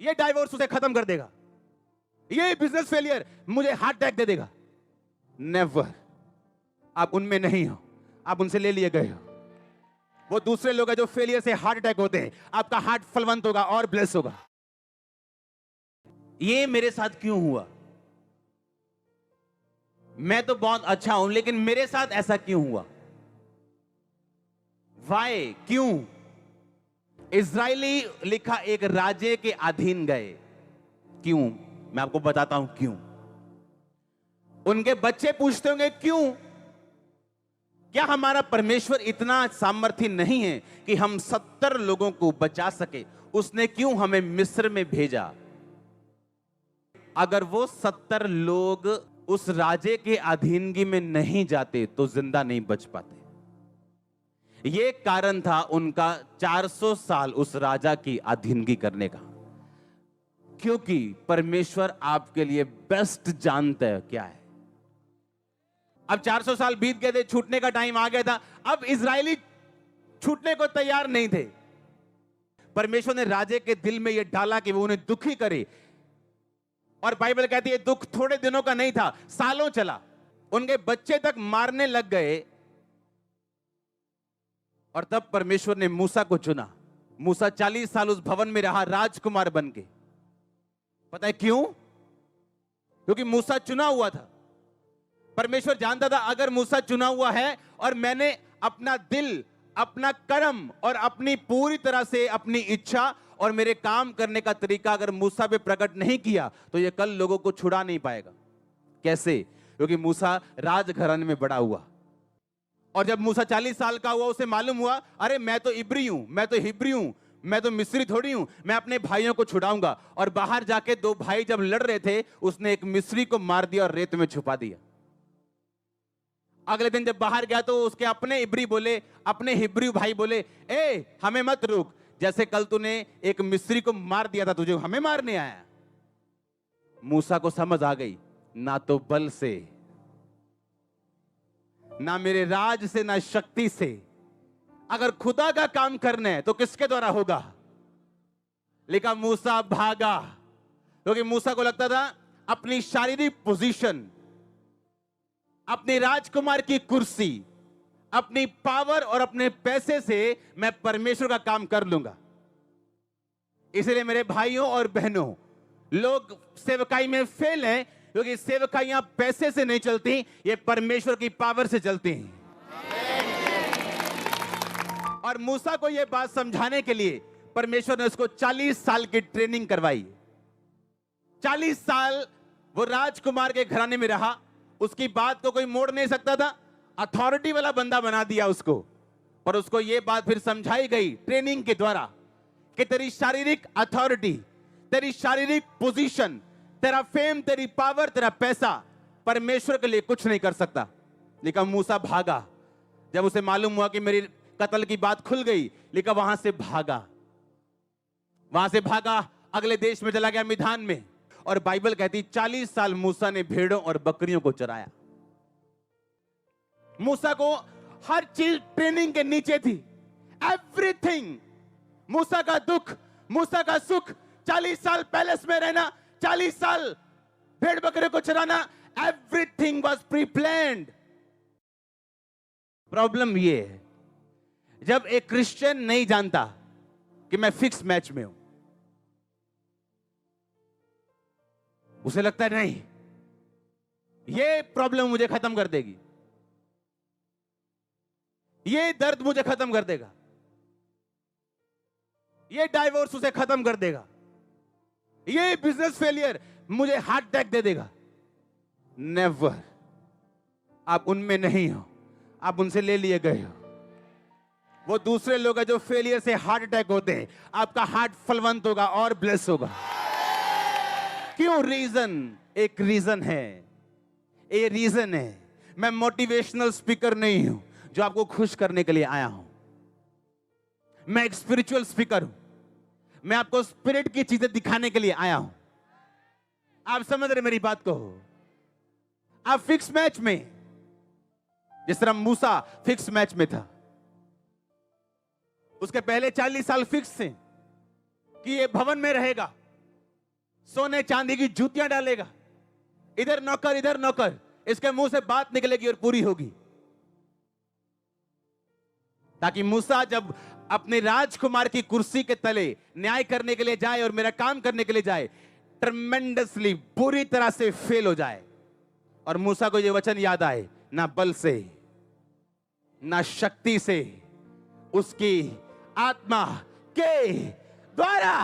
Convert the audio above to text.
ये डाइवोर्स उसे खत्म कर देगा, ये बिजनेस फेलियर मुझे हार्ट अटैक दे देगा। नेवर। आप उनमें नहीं हो, आप उनसे ले लिए गए हो। वो दूसरे लोग हैं जो फेलियर से हार्ट अटैक होते हैं। आपका हार्ट फलवंत होगा और ब्लेस होगा। ये मेरे साथ क्यों हुआ? मैं तो बहुत अच्छा हूं, लेकिन मेरे साथ ऐसा क्यों हुआ? वाई? क्यों? इजरायली लिखा एक राजे के अधीन गए। क्यों? मैं आपको बताता हूं क्यों। उनके बच्चे पूछते होंगे क्यों? क्या हमारा परमेश्वर इतना सामर्थ्य नहीं है कि हम 70 लोगों को बचा सके? उसने क्यों हमें मिस्र में भेजा? अगर वो 70 लोग उस राजे के अधीनगी में नहीं जाते तो जिंदा नहीं बच पाते। ये कारण था उनका 400 साल उस राजा की अधीनगी करने का, क्योंकि परमेश्वर आपके लिए बेस्ट जानता है क्या है। अब 400 साल बीत गए थे, छूटने का टाइम आ गया था। अब इजरायली छूटने को तैयार नहीं थे। परमेश्वर ने राजे के दिल में यह डाला कि वो उन्हें दुखी करे, और बाइबल कहती है दुख थोड़े दिनों का नहीं था, सालों चला। उनके बच्चे तक मारने लग गए, और तब परमेश्वर ने मूसा को चुना। मूसा 40 साल उस भवन में रहा राजकुमार बन के। पता है क्यों? क्योंकि मूसा चुना हुआ था। परमेश्वर जानता था अगर मूसा चुना हुआ है और मैंने अपना दिल, अपना कर्म और अपनी पूरी तरह से अपनी इच्छा और मेरे काम करने का तरीका अगर मूसा पे प्रकट नहीं किया तो ये कल लोगों को छुड़ा नहीं पाएगा। कैसे? क्योंकि मूसा राजघराने में बड़ा हुआ, और जब मूसा 40 साल का हुआ उसे मालूम हुआ अरे मैं तो इब्री हूं, मैं तो हिब्री हूं, मैं तो मिस्री थोड़ी हूं, मैं अपने भाइयों को छुड़ाऊंगा। और बाहर जाके 2 भाई जब लड़ रहे थे उसने एक मिस्री को मार दिया और रेत में छुपा दिया। अगले दिन जब बाहर गया तो उसके अपने इब्री बोले, अपने हिब्री भाई बोले, ए हमें मत रोक, जैसे कल तूने एक मिस्री को मार दिया था तुझे हमें मारने आया। मूसा को समझ आ गई, ना तो बल से, ना मेरे राज से, ना शक्ति से, अगर खुदा का काम करना है तो किसके द्वारा होगा? लेकिन मूसा भागा, क्योंकि मूसा को लगता था अपनी शारीरिक पोजीशन, अपनी राजकुमार की कुर्सी, अपनी पावर और अपने पैसे से मैं परमेश्वर का काम कर लूंगा। इसलिए मेरे भाइयों और बहनों, लोग सेवकाई में फेल हैं क्योंकि सेवकाइयां पैसे से नहीं चलती, ये परमेश्वर की पावर से चलती हैं। और मूसा को यह बात समझाने के लिए परमेश्वर ने उसको 40 साल की ट्रेनिंग करवाई। 40 साल वो राजकुमार के घराने में रहा, उसकी बात को कोई मोड़ नहीं सकता था, अथॉरिटी वाला बंदा बना दिया उसको। पर उसको यह बात फिर समझाई गई ट्रेनिंग के द्वारा कि तेरी शारीरिक अथॉरिटी, तेरी शारीरिक पोजीशन, तेरा फेम, तेरी पावर, तेरा पैसा परमेश्वर के लिए कुछ नहीं कर सकता। लेकिन मूसा भागा, जब उसे मालूम हुआ कि मेरी कत्ल की बात खुल गई, लेकिन वहां से भागा, अगले देश में चला गया मिधान में। और बाइबल कहती 40 साल मूसा ने भेड़ों और बकरियों को चराया। मूसा को हर चीज ट्रेनिंग के नीचे थी, एवरीथिंग। मूसा का दुख, मूसा का सुख, 40 साल पैलेस में रहना, 40 साल भेड़ बकरे को चराना, everything was pre planned. Problem ये है जब एक क्रिश्चियन नहीं जानता कि मैं फिक्स मैच में हूं, उसे लगता है नहीं ये प्रॉब्लम मुझे खत्म कर देगी, ये दर्द मुझे खत्म कर देगा, ये डाइवोर्स उसे खत्म कर देगा, ये बिजनेस फेलियर मुझे हार्ट अटैक दे देगा। नेवर। आप उनमें नहीं हो, आप उनसे ले लिए गए हो। वो दूसरे लोग हैं जो फेलियर से हार्ट अटैक होते हैं। आपका हार्ट फलवंत होगा और ब्लेस होगा। क्यों? रीजन, एक रीजन है, ये रीजन है। मैं मोटिवेशनल स्पीकर नहीं हूं जो आपको खुश करने के लिए आया हूं। मैं एक स्पिरिचुअल स्पीकर हूं, मैं आपको स्पिरिट की चीजें दिखाने के लिए आया हूं। आप समझ रहे मेरी बात को? आप फिक्स मैच में, जिस तरह मूसा फिक्स मैच में था, उसके पहले 40 साल फिक्स थे कि ये भवन में रहेगा, सोने चांदी की जूतियां डालेगा, इधर नौकर, इसके मुंह से बात निकलेगी और पूरी होगी। ताकि मूसा जब अपने राजकुमार की कुर्सी के तले न्याय करने के लिए जाए और मेरा काम करने के लिए जाए, ट्रमेंडसली बुरी तरह से फेल हो जाए और मूसा को यह वचन याद आए, ना बल से ना शक्ति से, उसकी आत्मा के द्वारा।